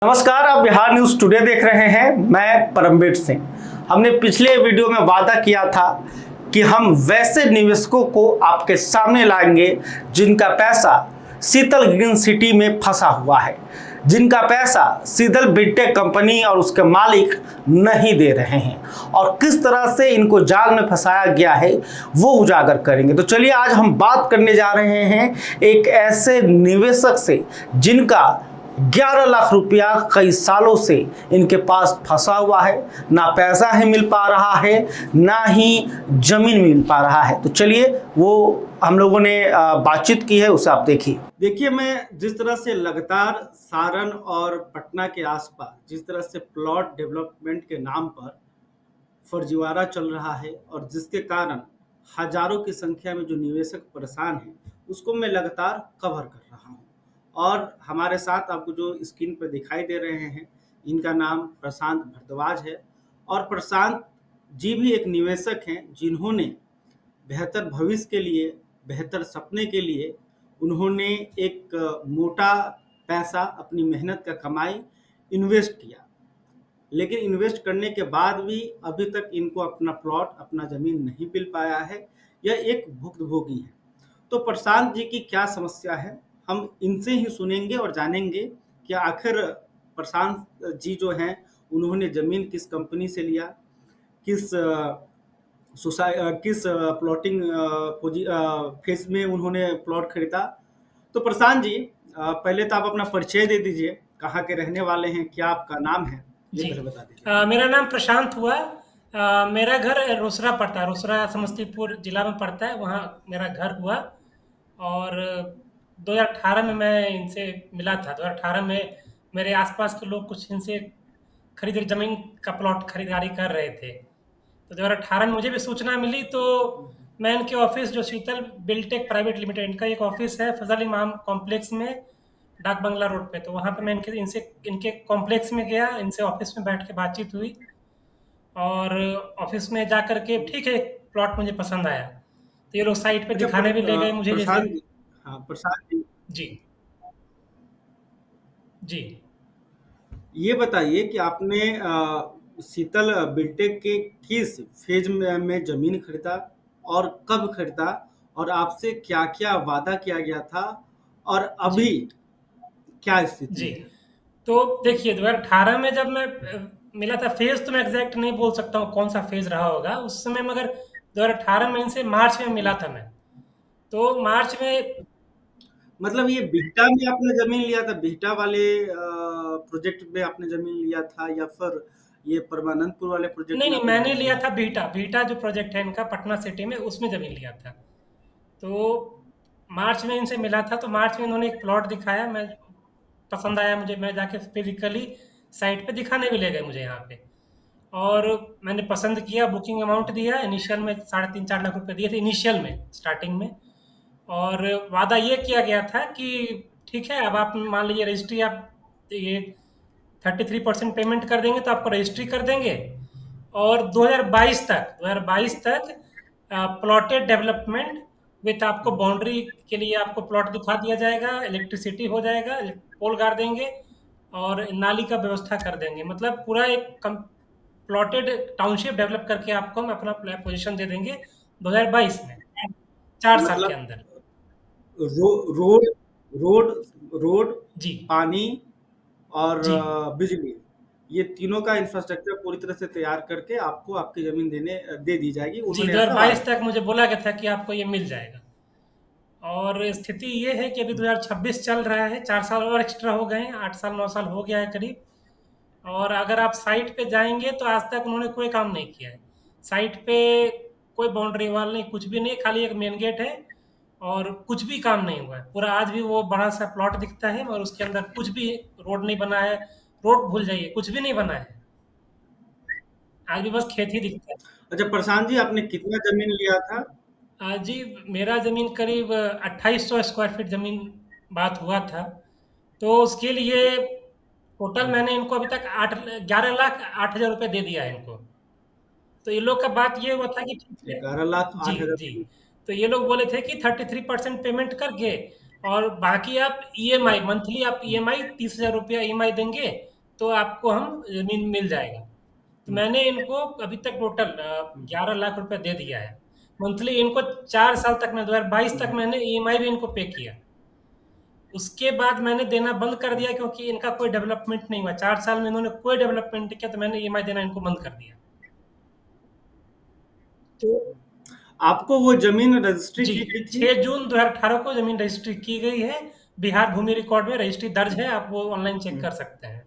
नमस्कार, आप Bihar news today देख रहे हैं। मैं परमवीर सिंह। हमने पिछले वीडियो में वादा किया था कि हम वैसे निवेशकों को आपके सामने लाएंगे जिनका पैसा शीतल ग्रीन सिटी में फंसा हुआ है, जिनका पैसा शीतल बिल्टेक कंपनी और उसके मालिक नहीं दे रहे हैं और किस तरह से इनको जाल में फंसाया गया है वो उजागर करेंगे। तो चलिए आज हम बात करने जा रहे हैं एक ऐसे निवेशक से जिनका 11 लाख रुपया कई सालों से इनके पास फंसा हुआ है। ना पैसा ही मिल पा रहा है, ना ही जमीन मिल पा रहा है। तो चलिए वो हम लोगों ने बातचीत की है, उसे आप देखिए। मैं जिस तरह से लगातार सारण और पटना के आसपास जिस तरह से प्लॉट डेवलपमेंट के नाम पर फर्जीवाड़ा चल रहा है और जिसके कारण हजारों की संख्या में जो निवेशक परेशान हैं, उसको मैं लगातार कवर कर रहा हूँ। और हमारे साथ आपको जो स्क्रीन पर दिखाई दे रहे हैं, इनका नाम प्रशांत भारद्वाज है। और प्रशांत जी भी एक निवेशक हैं जिन्होंने बेहतर भविष्य के लिए, बेहतर सपने के लिए उन्होंने एक मोटा पैसा, अपनी मेहनत का कमाई इन्वेस्ट किया। लेकिन इन्वेस्ट करने के बाद भी अभी तक इनको अपना प्लॉट, अपना ज़मीन नहीं मिल पाया है। यह एक भुक्तभोगी है। तो प्रशांत जी की क्या समस्या है, हम इनसे ही सुनेंगे और जानेंगे कि आखिर प्रशांत जी जो हैं उन्होंने ज़मीन किस कंपनी से लिया, किस प्लॉटिंग फेज में उन्होंने प्लॉट खरीदा। तो प्रशांत जी, पहले तो आप अपना परिचय दे दीजिए, कहाँ के रहने वाले हैं, क्या आपका नाम है, ये जी। पहले बता दीजिए। मेरा नाम प्रशांत हुआ। मेरा घर रोसड़ा पड़ता है, रोसड़ा समस्तीपुर जिला में पड़ता है, वहाँ मेरा घर हुआ। और 2018 में मैं इनसे मिला था। 2018 में मेरे आसपास के लोग कुछ इनसे ज़मीन का प्लॉट खरीदारी कर रहे थे। तो 2018 में मुझे भी सूचना मिली, तो मैं इनके ऑफिस, जो शीतल बिल्टेक प्राइवेट लिमिटेड, इनका एक ऑफिस है फजल इमाम कॉम्प्लेक्स में, डाक बंगला रोड पे। तो वहाँ पे मैं इनके कॉम्प्लेक्स में गया, इनसे ऑफिस में बैठ के बातचीत हुई। और ऑफिस में जा कर के ठीक है, एक प्लॉट मुझे पसंद आया, तो ये लोग साइट पे अच्छा, दिखाने भी ले गए मुझे, जैसे। प्रशांत जी, हाँ प्रशांत जी, जी। जी। ये बताइए कि आपने शीतल बिल्टेक के किस फेज में जमीन खरीदा और कब खरीदा, और आपसे क्या क्या वादा किया गया था, और जी। अभी क्या स्थिति जी। है। तो देखिए, 2018 में जब मैं मिला था, फेज तो मैं एग्जैक्ट नहीं बोल सकता हूँ कौन सा फेज रहा होगा उस समय, मगर 2018 में इनसे मार्च में मिला था मैं। तो मार्च में। मतलब ये बिहटा में आपने जमीन लिया था, बिहटा वाले प्रोजेक्ट में आपने जमीन लिया था, या फिर ये परमानंदपुर वाले प्रोजेक्ट नहीं में नहीं, आपने मैंने जमीन लिया लिया था था। बीटा, बीटा जो प्रोजेक्ट है इनका पटना सिटी में, उसमें ज़मीन लिया था। तो मार्च में इनसे मिला था, तो मार्च में इन्होंने एक प्लॉट दिखाया, मैं पसंद आया मुझे, मैं जाके फिजिकली साइट पे दिखाने भी ले गए मुझे यहाँ पे। और मैंने पसंद किया, बुकिंग अमाउंट दिया, इनिशियल में 3.5-4 लाख रुपए दिए थे इनिशियल में, स्टार्टिंग में। और वादा ये किया गया था कि ठीक है, अब आप मान लीजिए रजिस्ट्री, आप ये 33% पेमेंट कर देंगे तो आपको रजिस्ट्री कर देंगे। और 2022 तक प्लॉटेड डेवलपमेंट विथ, आपको बाउंड्री के लिए आपको प्लॉट दिखा दिया जाएगा, इलेक्ट्रिसिटी हो जाएगा, पोल गाड़ देंगे और नाली का व्यवस्था कर देंगे। मतलब पूरा एक प्लॉटेड टाउनशिप डेवलप करके आपको हम अपना पोजीशन दे देंगे 2022 में, 4 साल के मतलब अंदर। रोड रोड रोड, जी। पानी और जी। बिजली, ये तीनों का इंफ्रास्ट्रक्चर पूरी तरह से तैयार करके आपको आपकी जमीन दे दी जाएगी, जी, उन्होंने ऐसा वादा 2022 तक किया। मुझे बोला गया था कि आपको ये मिल जाएगा। और स्थिति ये है कि अभी 2026 चल रहा है, 4 साल और एक्स्ट्रा हो गए हैं, 8 साल 9 साल हो गया है करीब। और अगर आप साइट पे जाएंगे तो आज तक उन्होंने कोई काम नहीं किया है साइट पे। कोई बाउंड्री वॉल नहीं, कुछ भी नहीं, खाली एक मेन गेट है और कुछ भी काम नहीं हुआ है पूरा। आज भी वो बड़ा सा प्लॉट दिखता है और उसके अंदर कुछ भी रोड नहीं बना है। रोड भूल जाइए, कुछ भी नहीं बना है, आज भी बस खेत ही दिखता है। अच्छा प्रशांत जी, आपने कितना जमीन लिया था। जी, मेरा ज़मीन करीब 2800 स्क्वायर फीट ज़मीन बात हुआ था। तो उसके लिए टोटल मैंने इनको अभी तक 11 लाख 8 हज़ार रुपये दे दिया है इनको। तो ये लोग का बात ये हुआ था कि ठीक है। 11 लाख 8 हजार जी। की। तो ये लोग बोले थे कि 33% पेमेंट करके और बाकी आप ईएमआई, मंथली आप ईएमआई 30,000 रुपया ईएमआई देंगे तो आपको हम ज़मीन मिल जाएगा। तो मैंने इनको अभी तक टोटल 11 लाख रुपए दे दिया है। मंथली इनको 4 साल तक मैं 2022 तक मैंने ईएमआई भी इनको पे किया। उसके बाद मैंने देना बंद कर दिया क्योंकि इनका कोई डेवलपमेंट नहीं हुआ। 4 साल में इन्होंने कोई डेवलपमेंट नहीं किया, तो मैंने ईएमआई देना इनको बंद कर दिया। तो आपको वो जमीन रजिस्ट्री जी, की गई थी? 6 जून 2018 को ज़मीन रजिस्ट्री की गई है। बिहार भूमि रिकॉर्ड में रजिस्ट्री दर्ज है, आप वो ऑनलाइन चेक कर सकते हैं।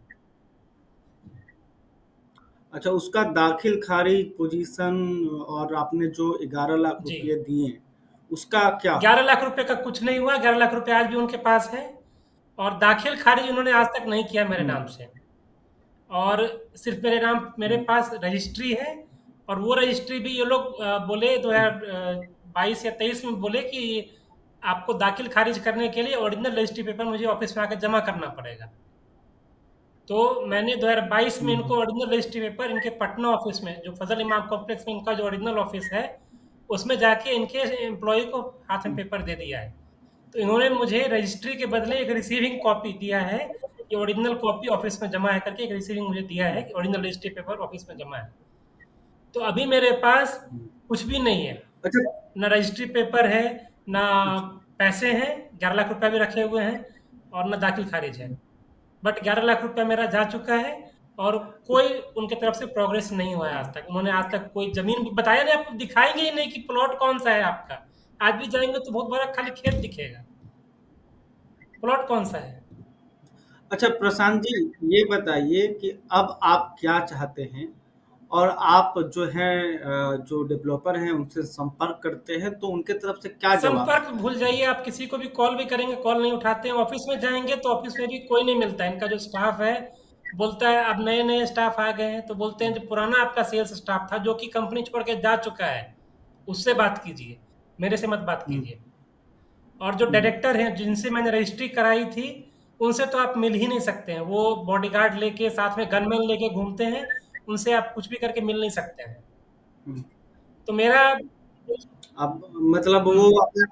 अच्छा, उसका दाखिल खारिज पोजीशन और आपने जो 11 लाख जी। रुपए दिए उसका क्या? 11 लाख रुपए का कुछ नहीं हुआ। 11 लाख रुपए आज भी उनके पास है और दाखिल खारिज उन्होंने आज तक नहीं किया मेरे नाम से। और सिर्फ मेरे पास रजिस्ट्री है, और वो रजिस्ट्री भी ये लोग बोले 2022 या 23 में बोले कि आपको दाखिल खारिज करने के लिए ओरिजिनल रजिस्ट्री पेपर मुझे ऑफिस में आकर जमा करना पड़ेगा। तो मैंने 2022 में इनको ओरिजिनल रजिस्ट्री पेपर इनके पटना ऑफिस में, जो फजल इमाम कॉम्प्लेक्स में इनका जो ओरिजिनल ऑफिस है, उसमें जाके इनके एम्प्लॉय को हाथ में पेपर दे दिया है। तो इन्होंने मुझे रजिस्ट्री के बदले एक रिसीविंग कॉपी दिया है कि ओरिजिनल कॉपी ऑफिस में जमा है करके, एक रिसीविंग मुझे दिया है कि ओरिजिनल रजिस्ट्री पेपर ऑफिस में जमा है। तो अभी मेरे पास कुछ भी नहीं है, अच्छा, ना रजिस्ट्री पेपर है, ना पैसे हैं। 11 लाख रुपए भी रखे हुए हैं और ना दाखिल खारिज है। बट 11 लाख रुपया मेरा जा चुका है और कोई उनके तरफ से प्रोग्रेस नहीं हुआ है आज तक। उन्होंने आज तक कोई जमीन भी बताया नहीं, आपको दिखाएंगे ही नहीं कि प्लॉट कौन सा है आपका। आज भी जाएंगे तो बहुत बड़ा खाली खेत दिखेगा, प्लॉट कौन सा है। अच्छा प्रशांत जी, ये बताइए कि अब आप क्या चाहते हैं? और आप जो हैं जो डेवलपर हैं उनसे संपर्क करते हैं तो उनके तरफ से क्या जवाब संपर्क आता है? भूल जाइए, आप किसी को भी कॉल भी करेंगे, कॉल नहीं उठाते हैं। ऑफिस में जाएंगे तो ऑफिस में भी कोई नहीं मिलता है। इनका जो स्टाफ है बोलता है अब नए नए स्टाफ आ गए हैं, तो बोलते हैं जो पुराना आपका सेल्स स्टाफ था जो कि कंपनी छोड़ के जा चुका है, उससे बात कीजिए, मेरे से मत बात कीजिए। और जो डायरेक्टर हैं जिनसे मैंने रजिस्ट्री कराई थी, उनसे तो आप मिल ही नहीं सकते हैं। वो बॉडीगार्ड लेके साथ में गनमैन लेके घूमते हैं, उनसे आप कुछ भी करके मिल नहीं सकते हैं। हम्म, तो मेरा अब मतलब वो अपना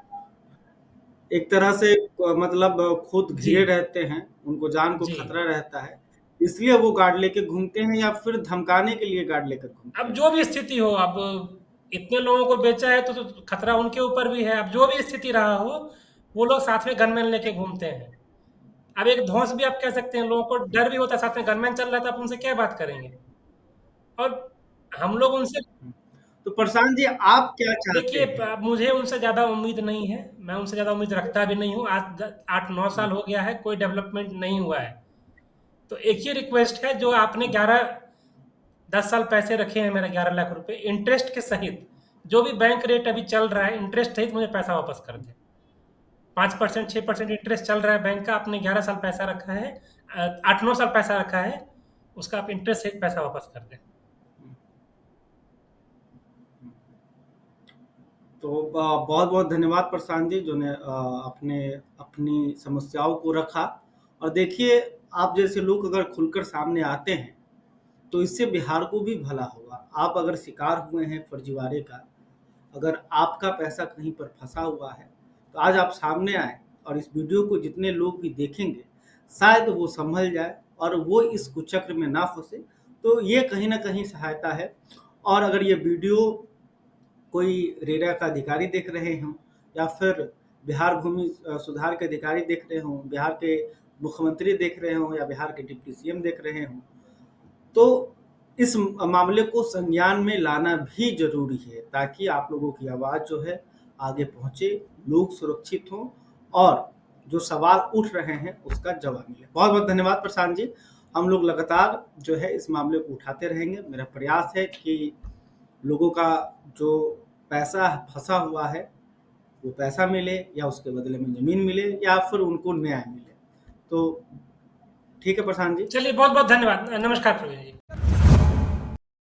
एक तरह से मतलब खुद जी घिरे रहते हैं, उनको जान को जी, खतरा रहता है, इसलिए वो गार्ड लेके घूमते हैं या फिर धमकाने के लिए गार्ड लेकर घूमते अब हैं? जो भी स्थिति हो, अब इतने लोगों को बेचा है तो खतरा उनके ऊपर भी है। अब जो भी स्थिति रहा हो, वो लोग साथ में गनमैन लेके घूमते हैं। अब एक धौंस भी आप कह सकते हैं, लोगों को डर भी होता है, साथ में गनमैन चल रहा है तो आप उनसे क्या बात करेंगे। और हम लोग उनसे, तो प्रशांत जी, आप क्या चाहते देखिए हैं? मुझे उनसे ज़्यादा उम्मीद नहीं है, मैं उनसे ज़्यादा उम्मीद रखता भी नहीं हूँ। आज 8-9 साल हो गया है, कोई डेवलपमेंट नहीं हुआ है। तो एक ही रिक्वेस्ट है, जो आपने 10 साल पैसे रखे हैं मेरे 11 लाख रुपए इंटरेस्ट के सहित, जो भी बैंक रेट अभी चल रहा है इंटरेस्ट सहित मुझे पैसा वापस कर दें। 5% 6% इंटरेस्ट चल रहा है बैंक का, आपने 11 साल पैसा रखा है, 8-9 साल पैसा रखा है, उसका आप इंटरेस्ट सहित पैसा वापस कर दें। तो बहुत बहुत धन्यवाद प्रशांत जी जो ने अपने अपनी समस्याओं को रखा। और देखिए, आप जैसे लोग अगर खुलकर सामने आते हैं तो इससे बिहार को भी भला होगा। आप अगर शिकार हुए हैं फर्जीवाड़े का, अगर आपका पैसा कहीं पर फंसा हुआ है, तो आज आप सामने आए और इस वीडियो को जितने लोग भी देखेंगे शायद वो संभल जाए और वो इस कुचक्र में ना फंसे। तो ये कहीं ना कहीं सहायता है। और अगर ये वीडियो कोई रेरा का अधिकारी देख रहे हों या फिर बिहार भूमि सुधार के अधिकारी देख रहे हों, बिहार के मुख्यमंत्री देख रहे हों या बिहार के डिप्टी सीएम देख रहे हों, तो इस मामले को संज्ञान में लाना भी जरूरी है ताकि आप लोगों की आवाज़ जो है आगे पहुंचे, लोग सुरक्षित हों और जो सवाल उठ रहे हैं उसका जवाब मिले। बहुत बहुत धन्यवाद प्रशांत जी। हम लोग लगातार जो है इस मामले को उठाते रहेंगे। मेरा प्रयास है कि लोगों का जो पैसा फंसा हुआ है वो पैसा मिले या उसके बदले में ज़मीन मिले या फिर उनको न्याय मिले। तो ठीक है प्रशांत जी। चलिए बहुत बहुत धन्यवाद, नमस्कार प्रवीण जी।